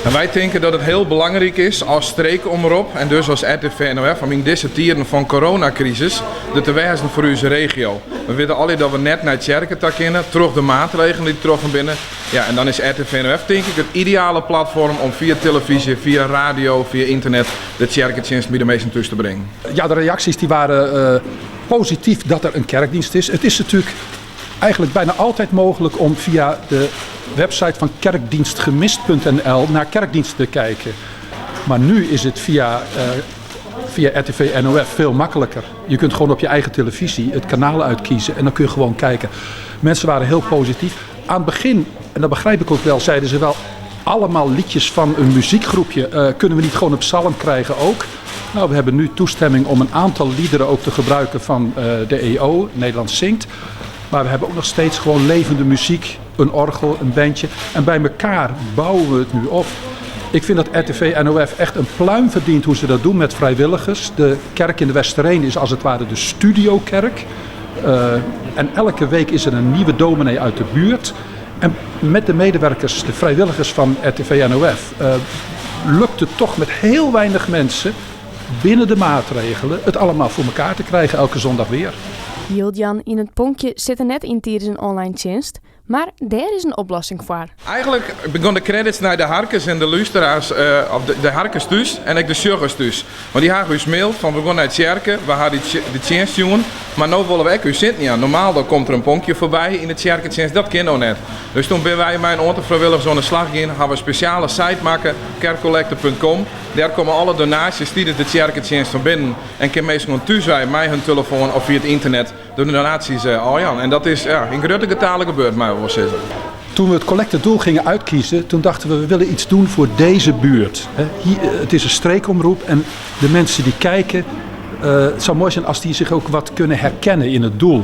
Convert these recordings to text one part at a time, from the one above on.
En wij denken dat het heel belangrijk is als streekomroep en dus als RTV NOF om in deze tijden van coronacrisis de te wijzen voor onze regio. We weten alle dat we net naar het kerken kennen, terug de maatregelen die terug binnen. Ja, en dan is RTV NOF denk ik het ideale platform om via televisie, via radio, via internet de kerkendienst bij de meesten tussen te brengen. Ja, de reacties die waren positief dat er een kerkdienst is. Het is natuurlijk eigenlijk bijna altijd mogelijk om via de website van kerkdienstgemist.nl naar kerkdiensten te kijken. Maar nu is het via RTV NOF veel makkelijker. Je kunt gewoon op je eigen televisie het kanaal uitkiezen en dan kun je gewoon kijken. Mensen waren heel positief. Aan het begin, en dat begrijp ik ook wel, zeiden ze wel allemaal liedjes van een muziekgroepje. Kunnen we niet gewoon een psalm krijgen ook? Nou, we hebben nu toestemming om een aantal liederen ook te gebruiken van de EO, Nederland Zingt. Maar we hebben ook nog steeds gewoon levende muziek, een orgel, een bandje. En bij elkaar bouwen we het nu op. Ik vind dat RTV NOF echt een pluim verdient hoe ze dat doen met vrijwilligers. De kerk in de Westereen is als het ware de studiokerk. En elke week is er een nieuwe dominee uit de buurt. En met de medewerkers, de vrijwilligers van RTV NOF, lukt het toch met heel weinig mensen binnen de maatregelen het allemaal voor elkaar te krijgen elke zondag weer. Hildjan in het ponkje zit er net in tijdens een online dienst, maar daar is een oplossing voor. Eigenlijk begon de credits naar de harkers en de luisteraars, of de harkers thuis en ook de surgers thuis. Want die hebben ons mail van we gaan naar het kerken, we gaan de dienst doen, maar nu willen wij u zitten niet aan. Normaal dan komt er een ponkje voorbij in het kerkendienst, dat kan nog net. Dus toen ben wij met een aantal vrijwilligers aan de slag gaan, gaan we een speciale site maken, kerkcollector.com. Daar komen alle donaties die de kerkendienst van binnen en kan mensen gewoon thuis wij met hun telefoon of via het internet de donaties aan. En dat is in grote getalen gebeurd, maar we wel zeggen. Toen we het collectedoel gingen uitkiezen, toen dachten we willen iets doen voor deze buurt. Het is een streekomroep en de mensen die kijken, het zou mooi zijn als die zich ook wat kunnen herkennen in het doel.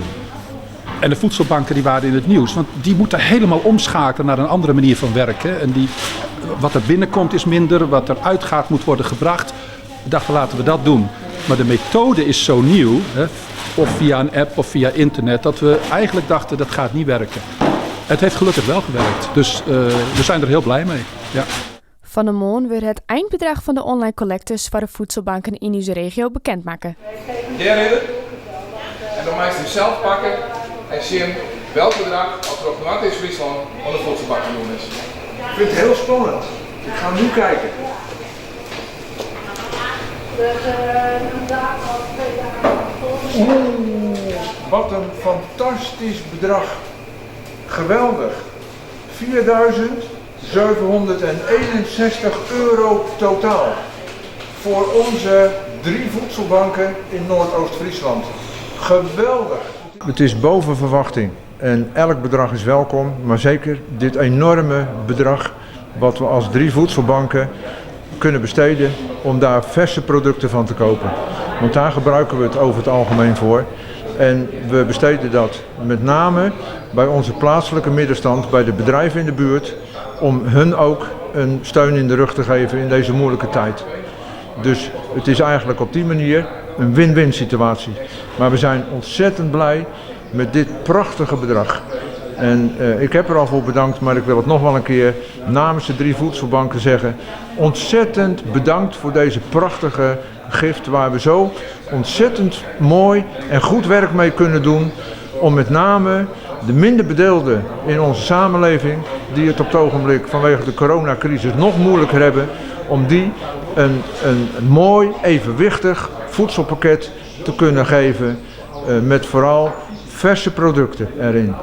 En de voedselbanken die waren in het nieuws, want die moeten helemaal omschakelen naar een andere manier van werken. En wat er binnenkomt is minder, wat er uitgaat moet worden gebracht. We dachten laten we dat doen. Maar de methode is zo nieuw, of via een app of via internet, dat we eigenlijk dachten dat gaat niet werken. Het heeft gelukkig wel gewerkt, dus we zijn er heel blij mee. Ja. Van de Moon wil het eindbedrag van de online collectors voor de voedselbanken in onze regio bekendmaken. Daar is het. En dan moet je zelf pakken en zien welk bedrag er op de is Friesland van de voedselbank te doen is. Ik vind het heel spannend. Ik ga nu kijken. Wat een fantastisch bedrag. Geweldig. €4.761 totaal. Voor onze 3 voedselbanken in Noordoost-Friesland. Geweldig. Het is boven verwachting. En elk bedrag is welkom, maar zeker dit enorme bedrag wat we als 3 voedselbanken kunnen besteden om daar verse producten van te kopen. Want daar gebruiken we het over het algemeen voor. En we besteden dat met name bij onze plaatselijke middenstand, bij de bedrijven in de buurt, om hun ook een steun in de rug te geven in deze moeilijke tijd. Dus het is eigenlijk op die manier een win-win situatie. Maar we zijn ontzettend blij met dit prachtige bedrag. En ik heb er al voor bedankt, maar ik wil het nog wel een keer namens de 3 voedselbanken zeggen. Ontzettend bedankt voor deze prachtige gift waar we zo ontzettend mooi en goed werk mee kunnen doen. Om met name de minder bedeelden in onze samenleving, die het op het ogenblik vanwege de coronacrisis nog moeilijker hebben, om die een mooi, evenwichtig voedselpakket te kunnen geven met vooral verse producten erin.